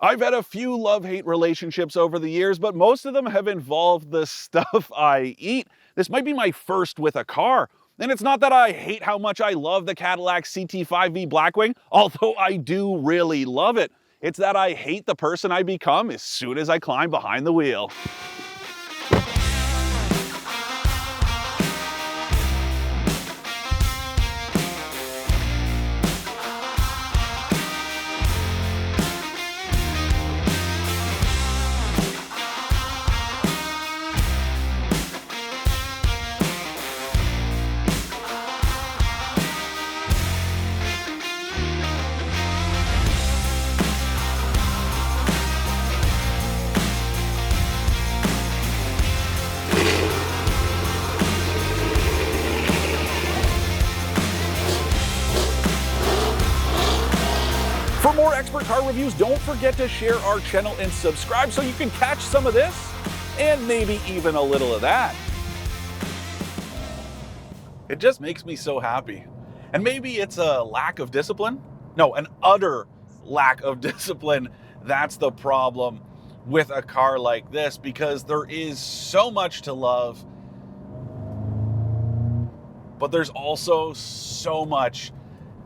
I've had a few love-hate relationships over the years, but most of them have involved the stuff I eat. This might be my first with a car. And it's not that I hate how much I love the Cadillac CT5-V Blackwing, although I do really love it. It's that I hate the person I become as soon as I climb behind the wheel. For more expert car reviews, don't forget to share our channel and subscribe so you can catch some of this and maybe even a little of that. It just makes me so happy. And maybe it's a lack of discipline. No, an utter lack of discipline. That's the problem with a car like this, because there is so much to love, but there's also so much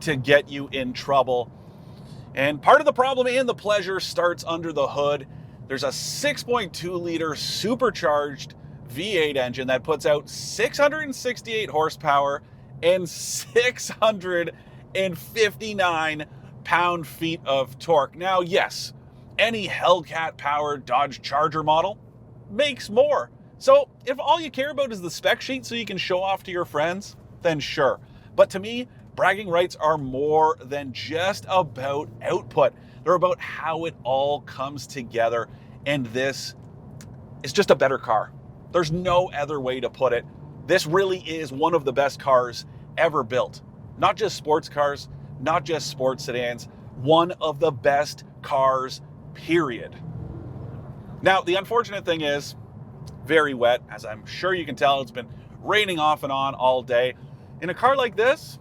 to get you in trouble. And part of the problem and the pleasure starts under the hood. There's a 6.2 liter supercharged V8 engine that puts out 668 horsepower and 659 pound-feet of torque. Now, yes, any Hellcat-powered Dodge Charger model makes more. So if all you care about is the spec sheet so you can show off to your friends, then sure. But to me, bragging rights are more than just about output. They're about how it all comes together, and this is just a better car. There's no other way to put it. This really is one of the best cars ever built. Not just sports cars, not just sports sedans, one of the best cars, period. Now, the unfortunate thing is, very wet. As I'm sure you can tell, it's been raining off and on all day. In a car like this,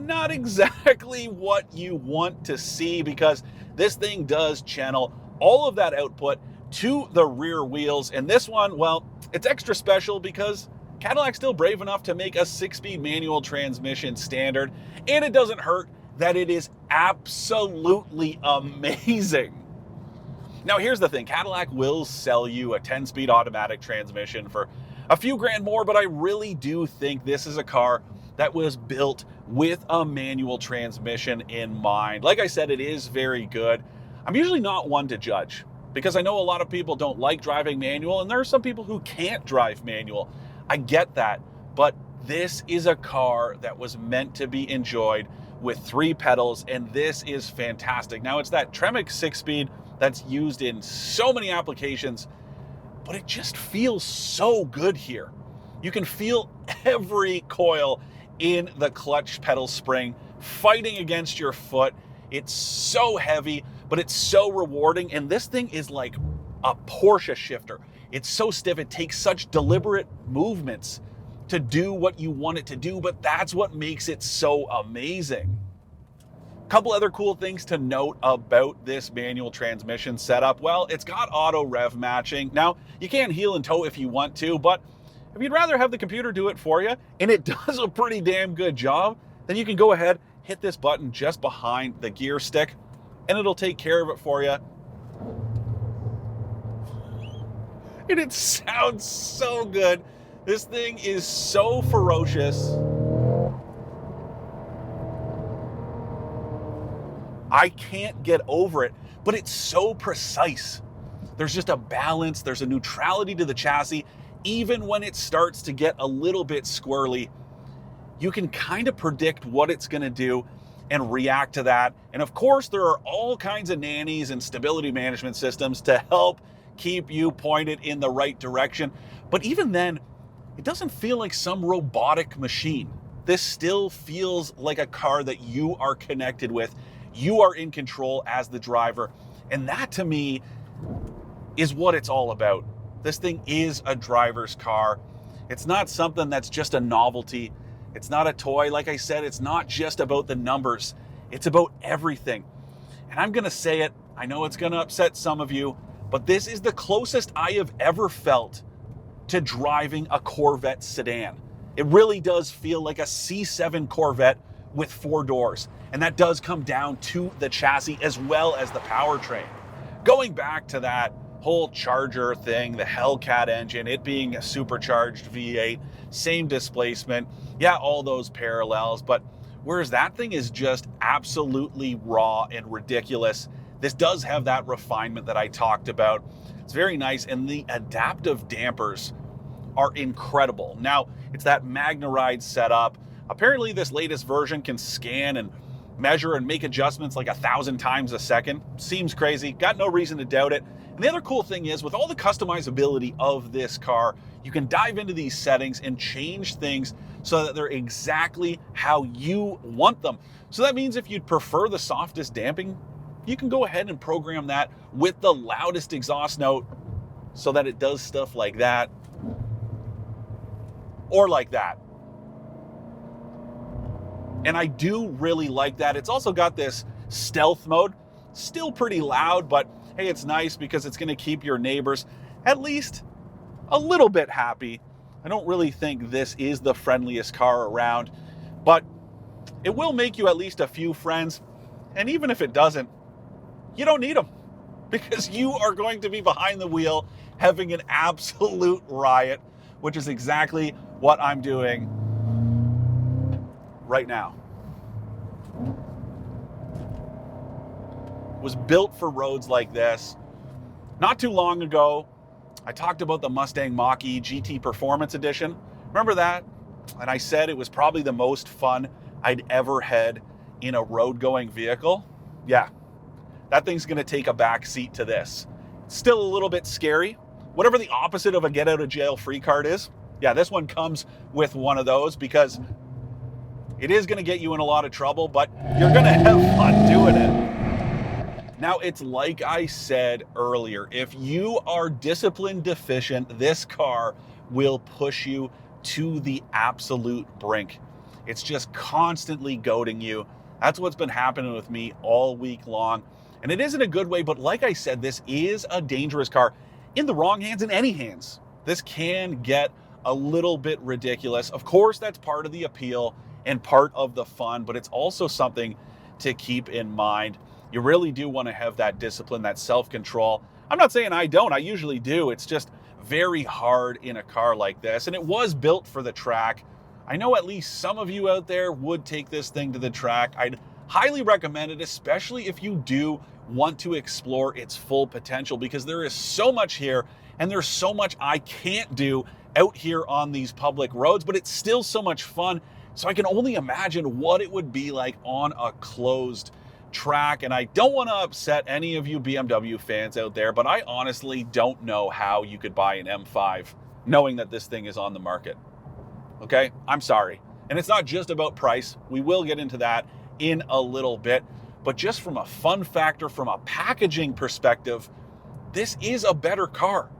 not exactly what you want to see, because this thing does channel all of that output to the rear wheels. And this one, well, it's extra special because Cadillac's still brave enough to make a 6-speed manual transmission standard, and it doesn't hurt that it is absolutely amazing. Now, here's the thing. Cadillac will sell you a 10-speed automatic transmission for a few grand more, but I really do think this is a car that was built with a manual transmission in mind. Like I said, it is very good. I'm usually not one to judge, because I know a lot of people don't like driving manual, and there are some people who can't drive manual. I get that, but this is a car that was meant to be enjoyed with 3 pedals, and this is fantastic. Now, it's that Tremec 6-speed that's used in so many applications, but it just feels so good here. You can feel every coil in the clutch pedal spring fighting against your foot. It's so heavy, but it's so rewarding. And this thing is like a Porsche shifter. It's so stiff. It takes such deliberate movements to do what you want it to do, but that's what makes it so amazing. A couple other cool things to note about this manual transmission setup. Well, it's got auto rev matching. Now, you can heel and toe if you want to, but if you'd rather have the computer do it for you, and it does a pretty damn good job, then you can go ahead, hit this button just behind the gear stick, and it'll take care of it for you. And it sounds so good. This thing is so ferocious. I can't get over it, but it's so precise. There's just a balance, there's a neutrality to the chassis. Even when it starts to get a little bit squirrely, you can kind of predict what it's going to do and react to that. And of course, there are all kinds of nannies and stability management systems to help keep you pointed in the right direction. But even then, it doesn't feel like some robotic machine. This still feels like a car that you are connected with. You are in control as the driver. And that, to me, is what it's all about. This thing is a driver's car. It's not something that's just a novelty. It's not a toy. Like I said, it's not just about the numbers. It's about everything. And I'm going to say it, I know it's going to upset some of you, but this is the closest I have ever felt to driving a Corvette sedan. It really does feel like a C7 Corvette with 4 doors. And that does come down to the chassis as well as the powertrain. Going back to that whole Charger thing, the Hellcat engine, it being a supercharged V8, same displacement, yeah, all those parallels, but whereas that thing is just absolutely raw and ridiculous, this does have that refinement that I talked about. It's very nice, and the adaptive dampers are incredible. Now, it's that MagneRide setup. Apparently, this latest version can scan and measure and make adjustments like 1,000 times a second. Seems crazy, got no reason to doubt it. And the other cool thing is, with all the customizability of this car, you can dive into these settings and change things so that they're exactly how you want them. So that means if you'd prefer the softest damping, you can go ahead and program that with the loudest exhaust note so that it does stuff like that or like that. And I do really like that. It's also got this stealth mode, still pretty loud, but hey, it's nice because it's going to keep your neighbors at least a little bit happy. I don't really think this is the friendliest car around, but it will make you at least a few friends. And even if it doesn't, you don't need them because you are going to be behind the wheel having an absolute riot, which is exactly what I'm doing right now. It was built for roads like this. Not too long ago, I talked about the Mustang Mach-E GT Performance Edition. Remember that? And I said it was probably the most fun I'd ever had in a road-going vehicle. Yeah, that thing's gonna take a back seat to this. It's still a little bit scary. Whatever the opposite of a get-out-of-jail-free card is, yeah, this one comes with one of those because it is gonna get you in a lot of trouble, but you're gonna have fun doing it. Now, it's like I said earlier, if you are discipline deficient, this car will push you to the absolute brink. It's just constantly goading you. That's what's been happening with me all week long. And it isn't a good way, but like I said, this is a dangerous car. In the wrong hands, in any hands, this can get a little bit ridiculous. Of course, that's part of the appeal and part of the fun, but it's also something to keep in mind. You really do want to have that discipline, that self-control. I'm not saying I don't, I usually do. It's just very hard in a car like this. And it was built for the track. I know at least some of you out there would take this thing to the track. I'd highly recommend it, especially if you do want to explore its full potential, because there is so much here and there's so much I can't do out here on these public roads, but it's still so much fun. So I can only imagine what it would be like on a closed track. And I don't want to upset any of you BMW fans out there, but I honestly don't know how you could buy an M5 knowing that this thing is on the market. Okay, I'm sorry. And it's not just about price. We will get into that in a little bit, but just from a fun factor, from a packaging perspective, this is a better car.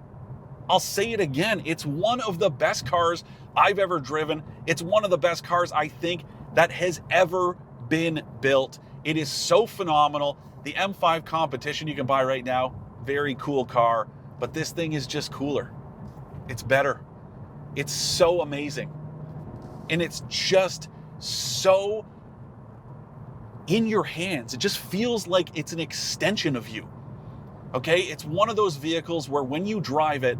I'll say it again. It's one of the best cars I've ever driven. It's one of the best cars I think that has ever been built. It is so phenomenal. The M5 Competition you can buy right now, very cool car, but this thing is just cooler. It's better. It's so amazing. And it's just so in your hands. It just feels like it's an extension of you. Okay? It's one of those vehicles where when you drive it,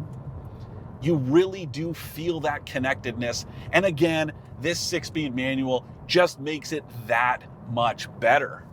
you really do feel that connectedness. And again, this 6-speed manual just makes it that much better.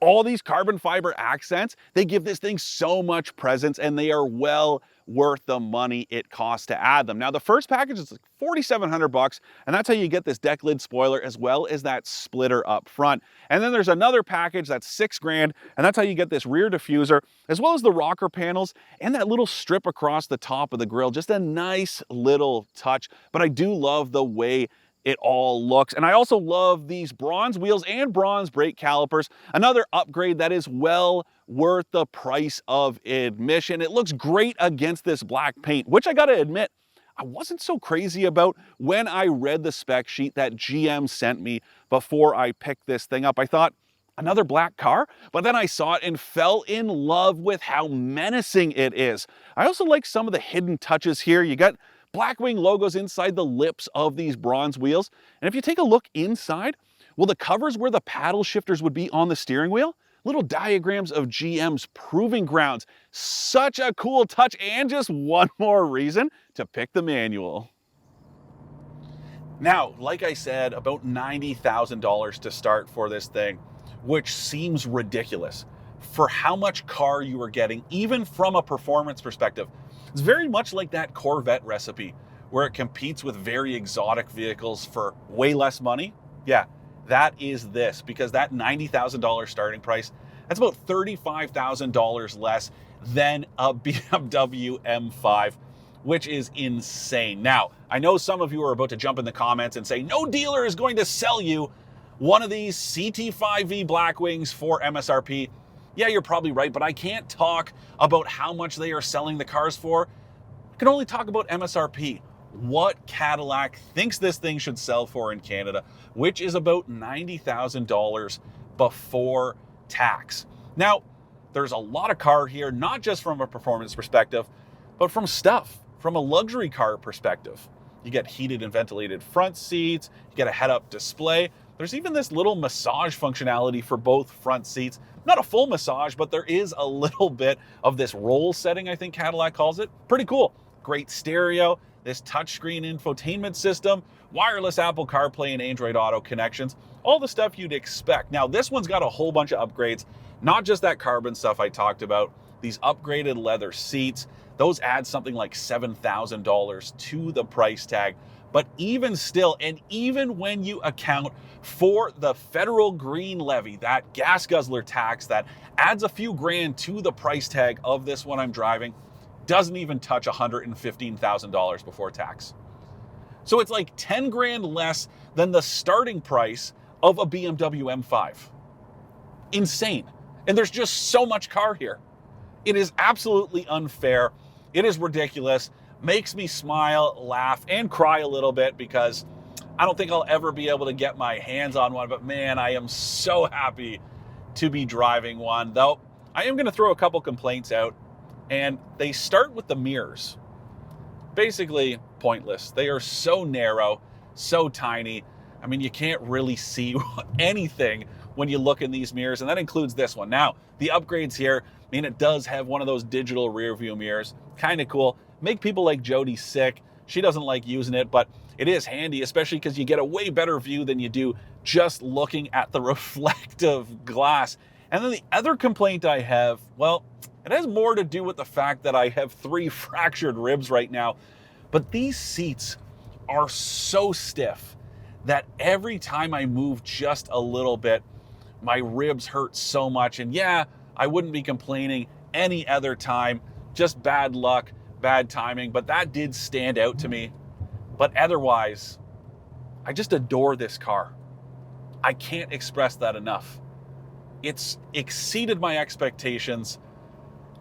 All these carbon fiber accents, they give this thing so much presence, and they are well worth the money it costs to add them. Now, the first package is like $4,700, and that's how you get this deck lid spoiler as well as that splitter up front. And then there's another package that's $6,000, and that's how you get this rear diffuser as well as the rocker panels and that little strip across the top of the grille. Just a nice little touch, but I do love the way it all looks. And I also love these bronze wheels and bronze brake calipers, another upgrade that is well worth the price of admission. It looks great against this black paint, which I gotta admit, I wasn't so crazy about when I read the spec sheet that GM sent me before I picked this thing up. I thought, another black car, but then I saw it and fell in love with how menacing it is. I also like some of the hidden touches here. You got Blackwing logos inside the lips of these bronze wheels. And if you take a look inside, well, the covers where the paddle shifters would be on the steering wheel, little diagrams of GM's proving grounds. Such a cool touch, and just one more reason to pick the manual. Now, like I said, about $90,000 to start for this thing, which seems ridiculous for how much car you are getting, even from a performance perspective. It's very much like that Corvette recipe, where it competes with very exotic vehicles for way less money. Yeah, that is this, because that $90,000 starting price, that's about $35,000 less than a BMW M5, which is insane. Now, I know some of you are about to jump in the comments and say, no dealer is going to sell you one of these CT5-V Blackwings for MSRP. Yeah, you're probably right, but I can't talk about how much they are selling the cars for. I can only talk about MSRP. What Cadillac thinks this thing should sell for in Canada, which is about $90,000 before tax. Now, there's a lot of car here, not just from a performance perspective, but from a luxury car perspective. You get heated and ventilated front seats, you get a head-up display. There's even this little massage functionality for both front seats. Not a full massage, but there is a little bit of this roll setting, I think Cadillac calls it. Pretty cool. Great stereo, this touchscreen infotainment system, wireless Apple CarPlay and Android Auto connections, all the stuff you'd expect. Now, this one's got a whole bunch of upgrades, not just that carbon stuff I talked about, these upgraded leather seats. Those add something like $7,000 to the price tag. But even still, and even when you account for the federal green levy, that gas guzzler tax that adds a few grand to the price tag of this one I'm driving, doesn't even touch $115,000 before tax. So it's like 10 grand less than the starting price of a BMW M5. Insane. And there's just so much car here. It is absolutely unfair. It is ridiculous. Makes me smile, laugh, and cry a little bit, because I don't think I'll ever be able to get my hands on one, but man, I am so happy to be driving one. Though I am going to throw a couple complaints out, and they start with the mirrors. Basically pointless. They are so narrow, so tiny. I mean, you can't really see anything when you look in these mirrors, and that includes this one. Now, the upgrades here mean it does have one of those digital rear view mirrors. Kind of cool. Make people like Jody sick. She doesn't like using it, but it is handy, especially because you get a way better view than you do just looking at the reflective glass. And then the other complaint I have, well, it has more to do with the fact that I have 3 fractured ribs right now. But these seats are so stiff that every time I move just a little bit, my ribs hurt so much. And yeah, I wouldn't be complaining any other time. Just bad luck, bad timing, but that did stand out to me. But otherwise, I just adore this car. I can't express that enough. It's exceeded my expectations.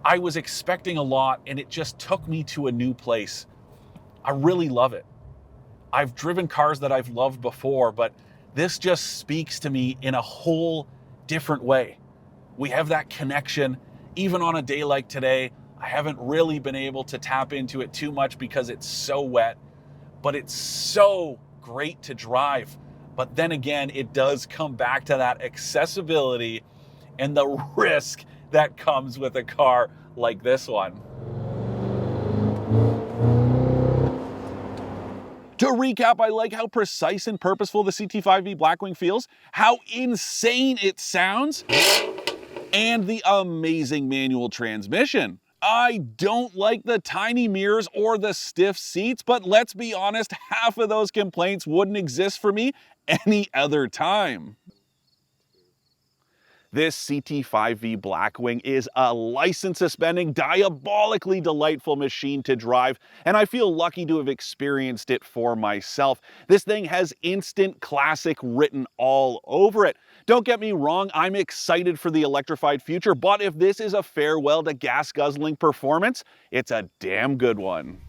I was expecting a lot, and it just took me to a new place. I really love it. I've driven cars that I've loved before, but this just speaks to me in a whole different way. We have that connection. Even on a day like today, I haven't really been able to tap into it too much because it's so wet, but it's so great to drive. But then again, it does come back to that accessibility and the risk that comes with a car like this one. To recap, I like how precise and purposeful the CT5-V Blackwing feels, how insane it sounds, and the amazing manual transmission. I don't like the tiny mirrors or the stiff seats, but let's be honest, half of those complaints wouldn't exist for me any other time. This CT5-V Blackwing is a license-suspending, diabolically delightful machine to drive, and I feel lucky to have experienced it for myself. This thing has instant classic written all over it. Don't get me wrong, I'm excited for the electrified future, but if this is a farewell to gas-guzzling performance, it's a damn good one.